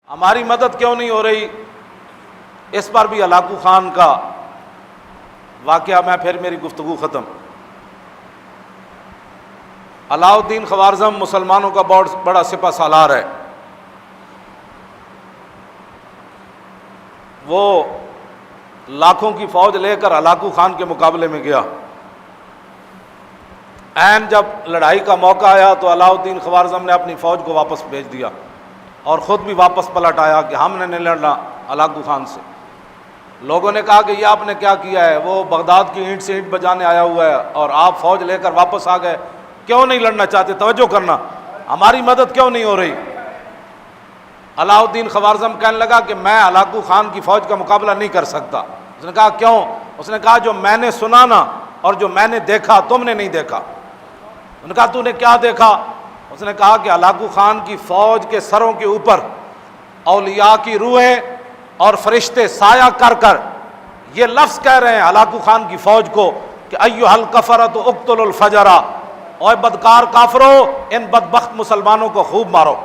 ہماری مدد کیوں نہیں ہو رہی؟ اس پر بھی ہلاکو خان کا واقعہ، میں پھر میری گفتگو ختم۔ علاء الدین خوارزم مسلمانوں کا بہت بڑا سپہ سالار ہے۔ وہ لاکھوں کی فوج لے کر ہلاکو خان کے مقابلے میں گیا۔ عین جب لڑائی کا موقع آیا تو علاء الدین خوارزم نے اپنی فوج کو واپس بھیج دیا اور خود بھی واپس پلٹ آیا کہ ہم نے نہیں لڑنا ہلاکو خان سے۔ لوگوں نے کہا کہ یہ آپ نے کیا کیا ہے؟ وہ بغداد کی اینٹ سے اینٹ بجانے آیا ہوا ہے اور آپ فوج لے کر واپس آ گئے، کیوں نہیں لڑنا چاہتے؟ توجہ کرنا، ہماری مدد کیوں نہیں ہو رہی؟ علاء الدین خوارزم کہنے لگا کہ میں ہلاکو خان کی فوج کا مقابلہ نہیں کر سکتا۔ اس نے کہا کیوں؟ اس نے کہا جو میں نے سنا نا اور جو میں نے دیکھا تم نے نہیں دیکھا۔ انہوں نے کہا تو نے کیا دیکھا؟ اس نے کہا کہ ہلاکو خان کی فوج کے سروں کے اوپر اولیاء کی روحیں اور فرشتے سایہ کر کر یہ لفظ کہہ رہے ہیں ہلاکو خان کی فوج کو کہ ایھا الکفرۃ اقتلوا الفجر، اوے بدکار کافرو ان بدبخت مسلمانوں کو خوب مارو۔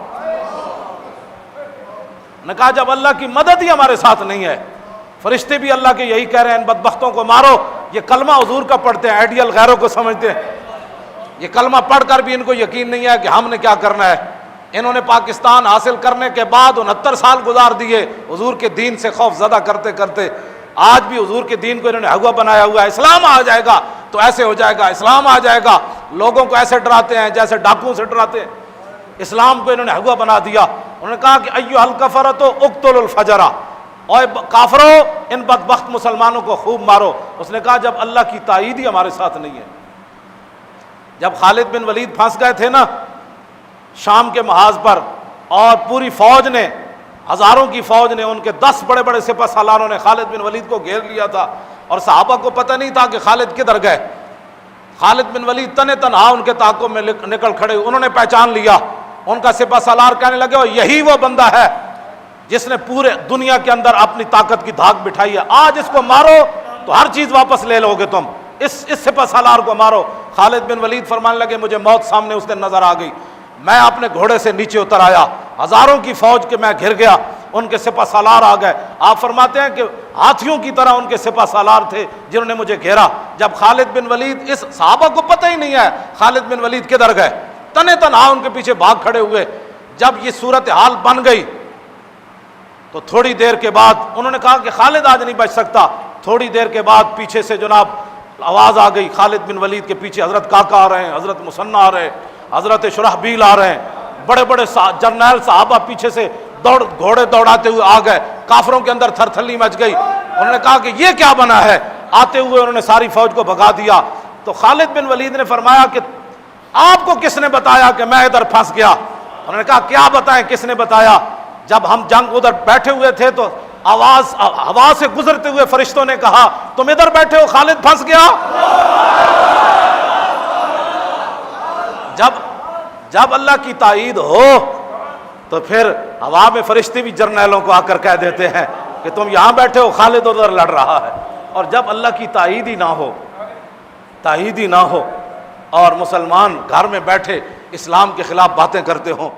نے کہا جب اللہ کی مدد ہی ہمارے ساتھ نہیں ہے، فرشتے بھی اللہ کے یہی کہہ رہے ہیں ان بدبختوں کو مارو۔ یہ کلمہ حضور کا پڑھتے ہیں، آئیڈیل غیروں کو سمجھتے ہیں، یہ کلمہ پڑھ کر بھی ان کو یقین نہیں ہے کہ ہم نے کیا کرنا ہے۔ انہوں نے پاکستان حاصل کرنے کے بعد 69 سال گزار دیے حضور کے دین سے خوف زدہ کرتے کرتے، آج بھی حضور کے دین کو انہوں نے ہوا بنایا ہوا ہے۔ اسلام آ جائے گا تو ایسے ہو جائے گا، اسلام آ جائے گا، لوگوں کو ایسے ڈراتے ہیں جیسے ڈاکوؤں سے ڈراتے ہیں۔ اسلام کو انہوں نے ہوا بنا دیا۔ انہوں نے کہا کہ ایھا الکفرۃ اقتلوا الفجر، اوے کافرو ان بدبخت مسلمانوں کو خوب مارو۔ اس نے کہا جب اللہ کی تائید ہی ہمارے ساتھ نہیں ہے۔ جب خالد بن ولید پھنس گئے تھے نا شام کے محاذ پر، اور پوری فوج نے، ہزاروں کی فوج نے، ان کے 10 بڑے بڑے سپہ سالاروں نے خالد بن ولید کو گھیر لیا تھا، اور صحابہ کو پتہ نہیں تھا کہ خالد کدھر گئے۔ خالد بن ولید تنے تنہا ان کے تعاقب میں نکل کھڑے، انہوں نے پہچان لیا۔ ان کا سپہ سالار کہنے لگے یہی وہ بندہ ہے جس نے پورے دنیا کے اندر اپنی طاقت کی دھاک بٹھائی ہے، آج اس کو مارو تو ہر چیز واپس لے لو گے تم، اس سپہ سالار کو مارو۔ خالد بن ولید فرمانے لگے مجھے موت سامنے اس دن نظر آ گئی، میں اپنے گھوڑے سے نیچے اتر آیا، ہزاروں کی فوج کے میں گھر گیا، ان کے سپہ سالار آ گئے۔ آپ فرماتے ہیں کہ ہاتھیوں کی طرح ان کے سپہ سالار تھے جنہوں نے مجھے گھیرا۔ جب خالد بن ولید، اس صحابہ کو پتہ ہی نہیں ہے خالد بن ولید کدھر گئے، تنے تنہا ان کے پیچھے بھاگ کھڑے ہوئے۔ جب یہ صورتحال بن گئی تو تھوڑی دیر کے بعد انہوں نے کہا کہ خالد آج نہیں بچ سکتا۔ تھوڑی دیر کے بعد پیچھے سے جناب آواز آ گئی، خالد بن ولید کے پیچھے حضرت کاکا آ رہے ہیں، حضرت مثنیٰ آ رہے ہیں، حضرت شرحبیل آ رہے ہیں، بڑے بڑے جرنیل صحابہ پیچھے سے گھوڑے دوڑاتے ہوئے آ گئے۔ کافروں کے اندر تھر تھلی مچ گئی۔ انہوں نے کہا کہ یہ کیا بنا ہے؟ آتے ہوئے انہوں نے ساری فوج کو بھگا دیا۔ تو خالد بن ولید نے فرمایا کہ آپ کو کس نے بتایا کہ میں ادھر پھنس گیا؟ انہوں نے کہا کیا بتائیں، کس نے بتایا؟ جب ہم جنگ ادھر بیٹھے ہوئے تھے تو آواز ہوا سے گزرتے ہوئے فرشتوں نے کہا تم ادھر بیٹھے ہو، خالد پھنس گیا۔ جب اللہ کی تائید ہو تو پھر ہوا میں فرشتے بھی جرنیلوں کو آ کر کہہ دیتے ہیں کہ تم یہاں بیٹھے ہو، خالد ادھر لڑ رہا ہے۔ اور جب اللہ کی تائید ہی نہ ہو اور مسلمان گھر میں بیٹھے اسلام کے خلاف باتیں کرتے ہوں